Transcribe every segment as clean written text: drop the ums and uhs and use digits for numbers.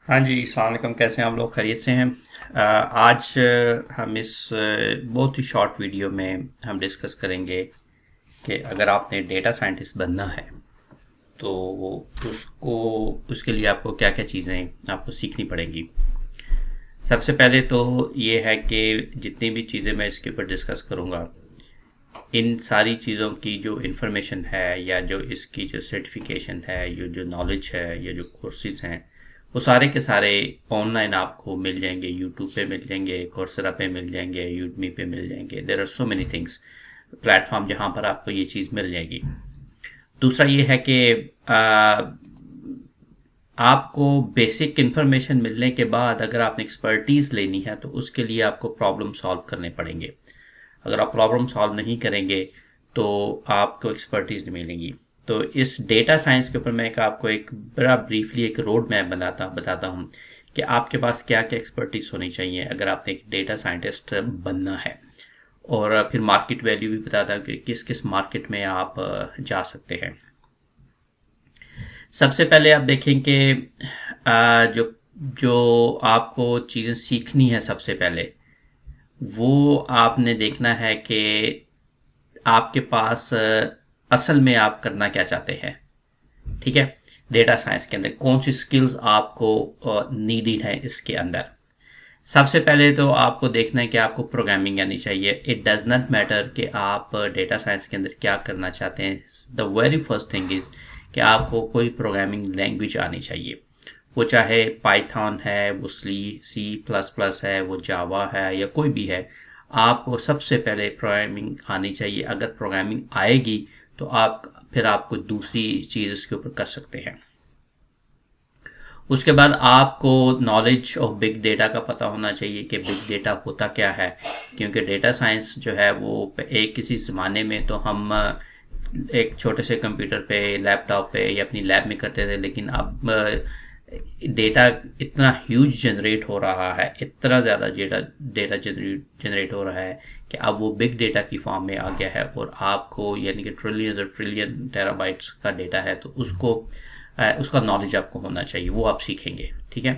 हाँ जी, अस्सलाम वालेकुम। कैसे हैं आप लोग? खैरियत से हैं? आज हम इस बहुत ही शॉर्ट वीडियो में हम डिस्कस करेंगे कि अगर आपने डेटा साइंटिस्ट बनना है तो उसको उसके लिए आपको क्या क्या चीज़ें आपको सीखनी पड़ेंगी। सबसे पहले तो ये है कि जितनी भी चीज़ें मैं इसके ऊपर डिस्कस करूँगा, इन सारी चीज़ों की जो इन्फॉर्मेशन है या जो इसकी जो सर्टिफिकेशन है, ये जो नॉलेज है, या जो कोर्सेज हैं, वो सारे के सारे ऑनलाइन आपको मिल जाएंगे। यूट्यूब पे मिल जाएंगे, कोर्सेरा पे मिल जाएंगे, यूडमी पे मिल जाएंगे। There are so many things, platform जहाँ पर आपको ये चीज़ मिल जाएगी। दूसरा ये है कि आपको बेसिक इन्फॉर्मेशन मिलने के बाद अगर आपने एक्सपर्टीज़ लेनी है तो उसके लिए आपको प्रॉब्लम सॉल्व करने पड़ेंगे। अगर आप प्रॉब्लम सॉल्व नहीं करेंगे तो आपको एक्सपर्टीज नहीं मिलेंगी। तो इस डेटा साइंस के ऊपर मैं आपको एक बड़ा ब्रीफली एक रोड मैप बताता हूँ कि आपके पास क्या क्या एक्सपर्टीज होनी चाहिए अगर आपने एक डेटा साइंटिस्ट बनना है। और फिर मार्केट वैल्यू भी बताता हूँ कि किस किस मार्केट में आप जा सकते हैं। सबसे पहले आप देखें कि जो जो आपको चीज़ें सीखनी है, सबसे पहले वो आपने देखना है कि आपके पास असल में आप करना क्या चाहते हैं। ठीक है, डेटा साइंस के अंदर कौन सी स्किल्स आपको नीडेड है इसके अंदर। सबसे पहले तो आपको देखना है कि आपको प्रोग्रामिंग आनी चाहिए। इट डज नॉट मैटर कि आप डेटा साइंस के अंदर क्या करना चाहते हैं। The very first thing is कि आपको कोई प्रोग्रामिंग लैंग्वेज आनी चाहिए। वो चाहे पाइथन है, वो सी प्लस प्लस है, वो जावा है, या कोई भी है। आपको सबसे पहले प्रोग्रामिंग आनी चाहिए। अगर प्रोग्रामिंग आएगी तो आप फिर आपको दूसरी चीज़ इसके ऊपर कर सकते हैं। उसके बाद आपको नॉलेज ऑफ बिग डेटा का पता होना चाहिए कि बिग डेटा होता क्या है। क्योंकि डेटा साइंस जो है वो एक किसी ज़माने में तो हम एक छोटे से कंप्यूटर पे, लैपटॉप पे या अपनी लैब में करते थे, लेकिन अब डेटा इतना ह्यूज जनरेट हो रहा है, इतना ज़्यादा डेटा डेटा जनरेट हो रहा है कि अब वो बिग डेटा की फॉर्म में आ गया है। और आपको यानी कि ट्रिलियन और ट्रिलियन टेराबाइट्स का डेटा है, तो उसका नॉलेज आपको होना चाहिए, वो आप सीखेंगे। ठीक है,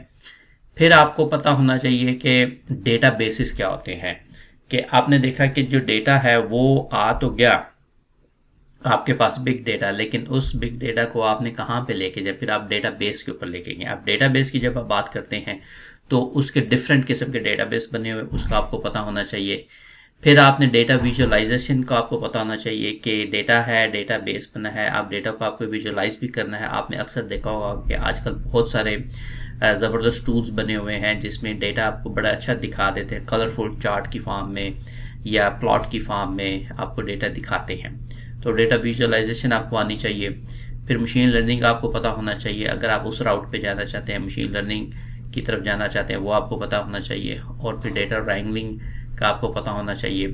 फिर आपको पता होना चाहिए कि डेटा बेसिस क्या होते हैं। कि आपने देखा कि जो डेटा है वो आ तो गया आपके पास बिग डेटा, लेकिन उस बिग डेटा को आपने कहाँ पे लेके जाए, फिर आप डेटा बेस के ऊपर लेके गए। आप डेटा बेस की जब आप बात करते हैं तो उसके डिफरेंट किस्म के डेटा बेस बने हुए, उसका आपको पता होना चाहिए। फिर आपने डेटा विजुअलाइजेशन का आपको पता होना चाहिए कि डेटा है, डेटा बेस बना है, आप डेटा को आपको विजुअलाइज भी करना है। आपने अक्सर देखा होगा कि आजकल बहुत सारे ज़बरदस्त टूल्स बने हुए हैं जिसमें डेटा आपको बड़ा अच्छा दिखा देते हैं, कलरफुल चार्ट की फॉर्म में या प्लॉट की फॉर्म में आपको डेटा दिखाते हैं। तो डेटा विजुअलाइजेशन आपको आनी चाहिए। फिर मशीन लर्निंग का आपको पता होना चाहिए। अगर आप उस राउट पे जाना चाहते हैं, मशीन लर्निंग की तरफ जाना चाहते हैं, वो आपको पता होना चाहिए। और फिर डेटा रैंगलिंग का आपको पता होना चाहिए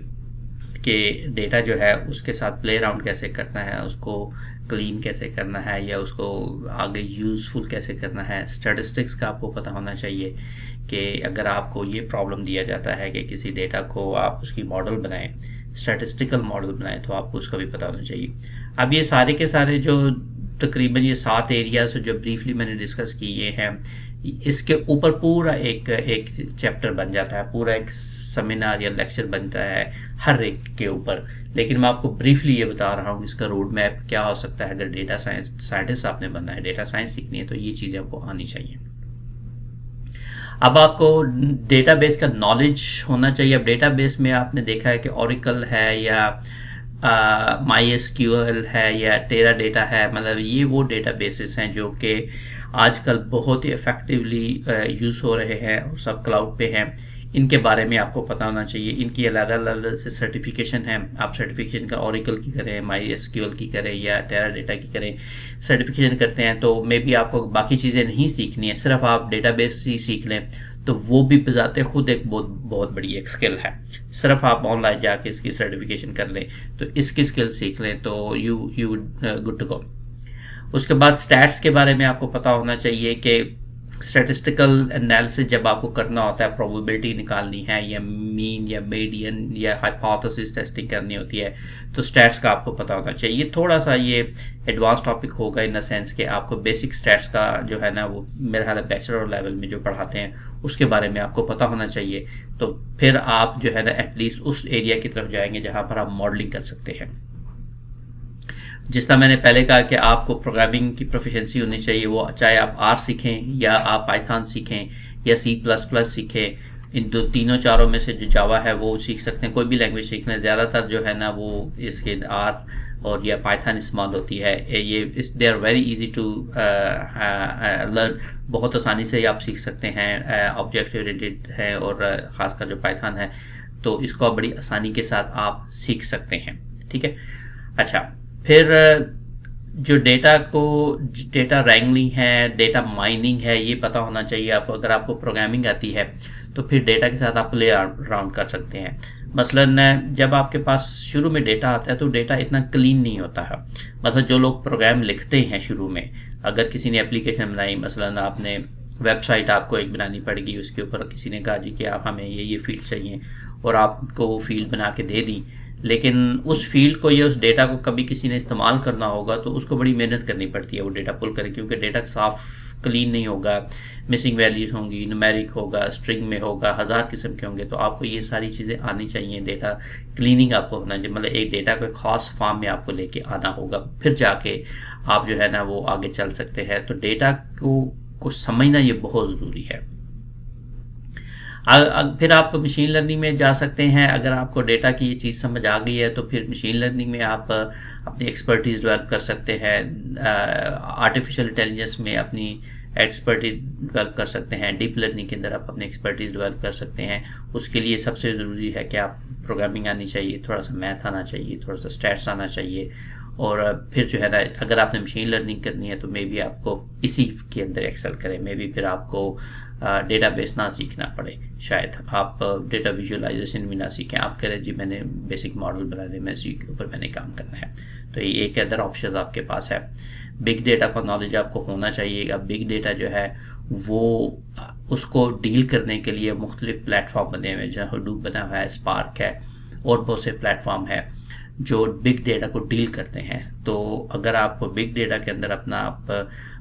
कि डेटा जो है उसके साथ प्ले अराउंड कैसे करना है, उसको क्लीन कैसे करना है, या उसको आगे यूज़फुल कैसे करना है। स्टैटिस्टिक्स का आपको पता होना चाहिए कि अगर आपको ये प्रॉब्लम दिया जाता है कि किसी डेटा को आप उसकी मॉडल बनाएं, स्टैटिस्टिकल मॉडल बनाएं, तो आपको उसका भी पता होना चाहिए। अब ये सारे के सारे जो तकरीबन ये 7 एरियाज जो ब्रीफली मैंने डिस्कस किए हैं, इसके ऊपर पूरा एक एक चैप्टर बन जाता है, पूरा एक सेमिनार या लेक्चर बनता है हर एक के ऊपर। लेकिन मैं आपको ब्रीफली ये बता रहा हूँ इसका रोड मैप क्या हो सकता है। अगर डेटा साइंटिस्ट आपने बनना है, डेटा साइंस सीखनी है, तो ये चीज़ें आपको आनी चाहिए। अब आपको डेटाबेस का नॉलेज होना चाहिए। अब डेटाबेस में आपने देखा है कि ओरेकल है या माई एस क्यू एल है या टेरा डेटा है, मतलब ये वो डेटाबेसेस हैं जो कि आजकल बहुत ही इफेक्टिवली यूज़ हो रहे हैं और सब क्लाउड पे हैं। इनके बारे में आपको पता होना चाहिए। इनकी अलग अलग से सर्टिफिकेशन है। आप सर्टिफिकेशन का ओरेकल की करें, माई एस क्यू एल की करें या टेरा डेटा की करें, सर्टिफिकेशन करते हैं तो मे बी आपको बाकी चीज़ें नहीं सीखनी है, सिर्फ आप डेटाबेस ही सीख लें तो वो भी बजाते खुद एक बहुत बहुत बड़ी एक स्किल है। सिर्फ आप ऑनलाइन जाके इसकी सर्टिफिकेशन कर लें, तो इसकी स्किल सीख लें, तो यू गुड टू गो। उसके बाद स्टैट्स के बारे में आपको पता होना चाहिए कि स्टैटिस्टिकल एनालिसिस जब आपको करना होता है, प्रोबेबिलिटी निकालनी है या मीन या मीडियन या हाइपोथेसिस टेस्टिंग करनी होती है, तो स्टैट्स का आपको पता होना चाहिए। ये थोड़ा सा ये एडवांस टॉपिक होगा इन द सेंस कि आपको बेसिक स्टैट्स का जो है ना वो मेरा ख्याल है बैचलर लेवल में जो पढ़ाते हैं उसके बारे में आपको पता होना चाहिए। तो फिर आप जो है ना एटलीस्ट उस एरिया की तरफ जाएंगे जहाँ पर आप मॉडलिंग कर सकते हैं। जिस तरह मैंने पहले कहा कि आपको प्रोग्रामिंग की प्रोफिशिएंसी होनी चाहिए, वो चाहे आप आर सीखें या आप पाइथन सीखें या C++ सीखें, इन तीनों चारों में से जो जावा है वो सीख सकते हैं। कोई भी लैंग्वेज सीखना, ज़्यादातर जो है ना वो इसके आर और या पाइथन इस्तेमाल होती है। ये they are very easy to learn, बहुत आसानी से आप सीख सकते हैं। ऑब्जेक्ट ओरिएंटेड है और ख़ासकर जो पाइथन है तो इसको आप बड़ी आसानी के साथ आप सीख सकते हैं। ठीक है, अच्छा, फिर जो डेटा रैंगलिंग है, डेटा माइनिंग है, ये पता होना चाहिए आपको। अगर आपको प्रोग्रामिंग आती है तो फिर डेटा के साथ आप प्ले अराउंड कर सकते हैं। मसलन जब आपके पास शुरू में डेटा आता है तो डेटा इतना क्लीन नहीं होता है। मतलब जो लोग प्रोग्राम लिखते हैं शुरू में, अगर किसी ने एप्लीकेशन बनाई, मसलन आपने वेबसाइट आपको एक बनानी पड़ेगी, उसके ऊपर किसी ने कहा जी कि आप हमें ये फील्ड चाहिए और आपको वो फील्ड बना के दे दी, लेकिन उस फील्ड को या उस डेटा को कभी किसी ने इस्तेमाल करना होगा तो उसको बड़ी मेहनत करनी पड़ती है वो डेटा पुल करें, क्योंकि डेटा साफ क्लीन नहीं होगा, मिसिंग वैल्यूज होंगी, न्यूमेरिक होगा, स्ट्रिंग में होगा, हज़ार किस्म के होंगे। तो आपको ये सारी चीज़ें आनी चाहिए। डेटा क्लीनिंग आपको होना चाहिए, मतलब एक डेटा को एक खास फॉर्म में आपको लेके आना होगा, फिर जाके आप जो है ना वो आगे चल सकते हैं। तो डेटा को समझना ये बहुत ज़रूरी है। फिर आप मशीन लर्निंग में जा सकते हैं। अगर आपको डेटा की ये चीज़ समझ आ गई है तो फिर मशीन लर्निंग में आप अपनी एक्सपर्टीज़ डेवलप कर सकते हैं। आर्टिफिशियल इंटेलिजेंस में अपनी एक्सपर्टीज डेवलप कर सकते हैं। डीप लर्निंग के अंदर आप अपनी एक्सपर्टीज डेवलप कर सकते हैं। उसके लिए सबसे ज़रूरी है कि आप प्रोग्रामिंग आनी चाहिए, थोड़ा सा मैथ आना चाहिए, थोड़ा सा स्टैट्स आना चाहिए। और फिर जो है ना अगर आपने मशीन लर्निंग करनी है तो मे बी आपको इसी के अंदर एक्सेल करें, मे बी फिर आपको डेटाबेस ना सीखना पड़े, शायद आप डेटा विजुअलाइजेशन भी ना सीखें। आप कह रहे जी मैंने बेसिक मॉडल बनाने में इसी के ऊपर मैंने काम करना है, तो ये एक अदर ऑप्शन आपके पास है। बिग डेटा का नॉलेज आपको होना चाहिए। अब बिग डेटा जो है वो उसको डील करने के लिए मुख्तलिफ प्लेटफॉर्म बने हुए हैं, जहाँ हडूप बना हुआ है, स्पार्क है और बहुत से प्लेटफॉर्म है जो बिग डेटा को डील करते हैं। तो अगर आपको बिग डेटा के अंदर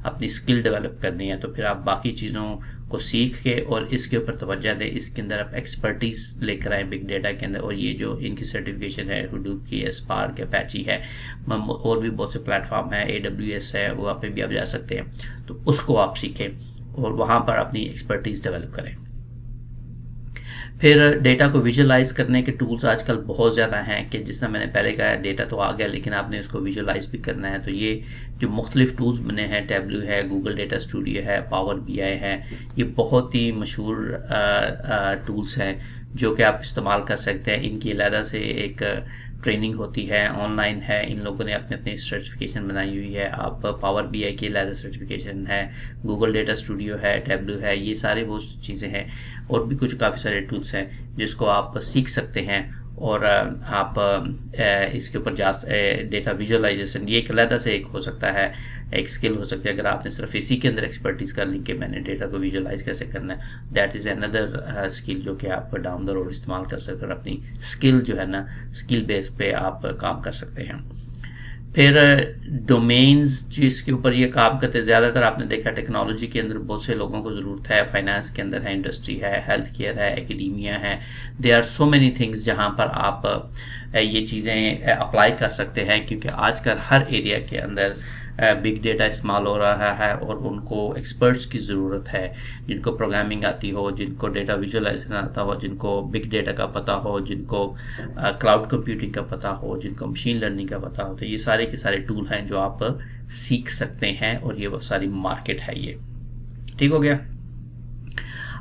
अपनी स्किल डेवलप करनी है तो फिर आप बाकी चीज़ों को सीख के और इसके ऊपर तवज्जो दें, इसके अंदर आप एक्सपर्टीज लेकर आए बिग डेटा के अंदर। और ये जो इनकी सर्टिफिकेशन है, हुडूप की है, स्पार्क है, पैची है, और भी बहुत से प्लेटफॉर्म है, AWS है, वहाँ पे भी आप जा सकते हैं। तो उसको आप सीखें और वहाँ पर अपनी एक्सपर्टीज डेवलप करें। फिर डेटा को विजुअलाइज करने के टूल्स आजकल बहुत ज़्यादा हैं कि जिस तरह मैंने पहले कहा डेटा तो आ गया लेकिन आपने उसको विजुअलाइज भी करना है। तो ये जो मुख्तलिफ टूल्स बने हैं, टैब्लू है, गूगल डेटा स्टूडियो है, पावर BI है, ये बहुत ही मशहूर टूल्स हैं जो कि आप इस्तेमाल कर सकते हैं। इनकी अलहदा से एक ट्रेनिंग होती है, ऑनलाइन है, इन लोगों ने अपनी अपनी सर्टिफिकेशन बनाई हुई है। आप पावर BI की अलहदा सर्टिफिकेशन है, गूगल डेटा स्टूडियो है, टैब्लू है, ये सारे वो चीज़ें हैं। और भी कुछ काफ़ी सारे टूल्स हैं जिसको आप सीख सकते हैं और आप इसके ऊपर डेटा विजुअलाइजेशन, ये एक अलहदा से एक हो सकता है, एक स्किल हो सकती है। अगर आपने सिर्फ इसी के अंदर एक्सपर्टीज कर ली कि मैंने डेटा को विजुअलाइज कैसे करना है, दैट इज़ अनदर स्किल जो कि आप डाउन द रोड इस्तेमाल कर सकते हैं और अपनी स्किल जो है ना स्किल बेस पे आप काम कर सकते हैं। फिर डोमेन्स जिसके ऊपर ये काम करते हैं, ज़्यादातर आपने देखा टेक्नोलॉजी के अंदर बहुत से लोगों को ज़रूरत है, फाइनेंस के अंदर है, इंडस्ट्री है, हेल्थ केयर है, एकेडमिया है, they are so many things जहाँ पर आप ये चीज़ें अप्लाई कर सकते हैं। क्योंकि आजकल हर एरिया के अंदर बिग डेटा इस्तेमाल हो रहा है और उनको एक्सपर्ट्स की ज़रूरत है, जिनको प्रोग्रामिंग आती हो, जिनको डेटा विजुअलाइजेशन आता हो, जिनको बिग डेटा का पता हो, जिनको क्लाउड कंप्यूटिंग का पता हो, जिनको मशीन लर्निंग का पता हो। तो ये सारे के सारे टूल हैं जो आप सीख सकते हैं और ये वो सारी मार्केट है। ये ठीक हो गया।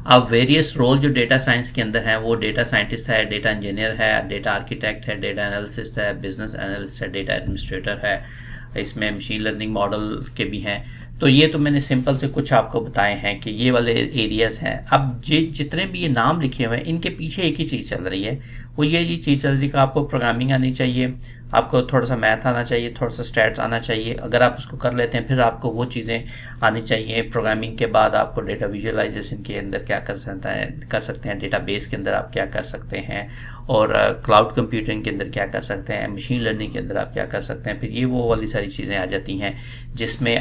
अब वेरियस रोल जो डेटा साइंस के अंदर है, वो डेटा साइंटिस्ट है, डेटा इंजीनियर है, डेटा आर्किटेक्ट है, डेटा एनालिसिस्ट है, बिजनेस एनालिस्ट है, डेटा एडमिनिस्ट्रेटर है, इसमें मशीन लर्निंग मॉडल के भी हैं। तो ये तो मैंने सिंपल से कुछ आपको बताए हैं कि ये वाले एरियाज हैं। अब जितने भी ये नाम लिखे हुए हैं इनके पीछे एक ही चीज़ चल रही है, वो ये चीज़ चल रही कि आपको प्रोग्रामिंग आनी चाहिए, आपको थोड़ा सा मैथ आना चाहिए, थोड़ा सा स्टैट्स आना चाहिए। अगर आप उसको कर लेते हैं फिर आपको वो चीज़ें आनी चाहिए। प्रोग्रामिंग के बाद आपको डेटा विजुअलाइजेशन के अंदर क्या कर सकते हैं, डेटाबेस के अंदर आप क्या कर सकते हैं, और क्लाउड कंप्यूटिंग के अंदर क्या कर सकते हैं, मशीन लर्निंग के अंदर आप क्या कर सकते हैं। फिर ये वो वाली सारी चीज़ें आ जाती हैं जिसमें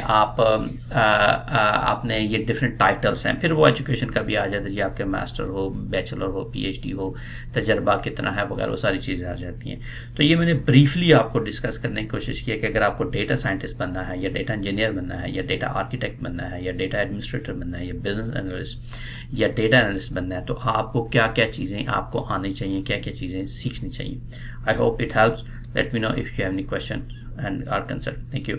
आपने ये डिफरेंट टाइटल्स हैं। फिर वो एजुकेशन का भी आ जाता है जी, आपके मास्टर हो, बैचलर हो, पीएचडी हो, तजर्बा कितना है वगैरह, वो सारी चीज़ें आ जाती हैं। तो ये मैंने ब्रीफली आपको डिस्कस करने की कोशिश की है कि अगर आपको डेटा साइंटिस्ट बनना है, या डेटा इंजीनियर बनना है, या डेटा आर्किटेक्ट बनना है, या डेटा एडमिनिस्ट्रेटर बनना है, या बिजनेस एनालिस्ट या डेटा एनालिस्ट बनना है, तो आपको क्या क्या चीज़ें आपको आनी चाहिए, क्या क्या चीज़ें सीखनी चाहिए। I hope it helps. Let me know if you have any question and or concern. Thank you.